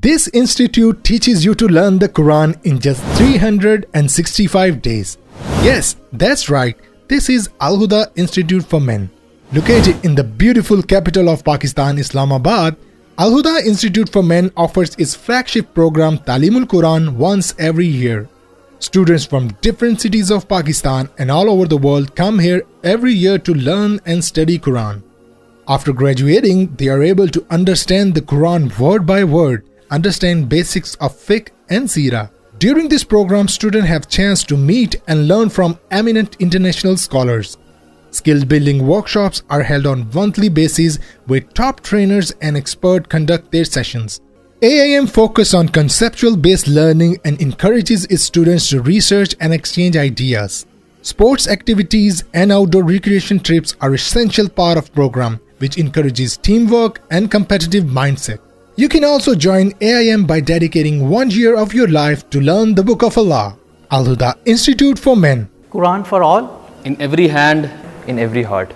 This institute teaches you to learn the Quran in just 365 days. Yes, that's right. This is Al-Huda Institute for Men. Located in the beautiful capital of Pakistan, Islamabad, Al-Huda Institute for Men offers its flagship program Taleemul Quran once every year. Students from different cities of Pakistan and all over the world come here every year to learn and study Quran. After graduating, they are able to understand the Quran word by word, understand basics of fiqh and seerah. During this program, students have chance to meet and learn from eminent international scholars. Skill building workshops are held on monthly basis where top trainers and experts conduct their sessions. AIM focuses on conceptual based learning and encourages its students to research and exchange ideas. Sports activities and outdoor recreation trips are essential part of program, which encourages teamwork and competitive mindset. You can also join AIM by dedicating 1 year of your life to learn the Book of Allah. Al-Huda Institute for Men. Quran for all. In every hand, in every heart.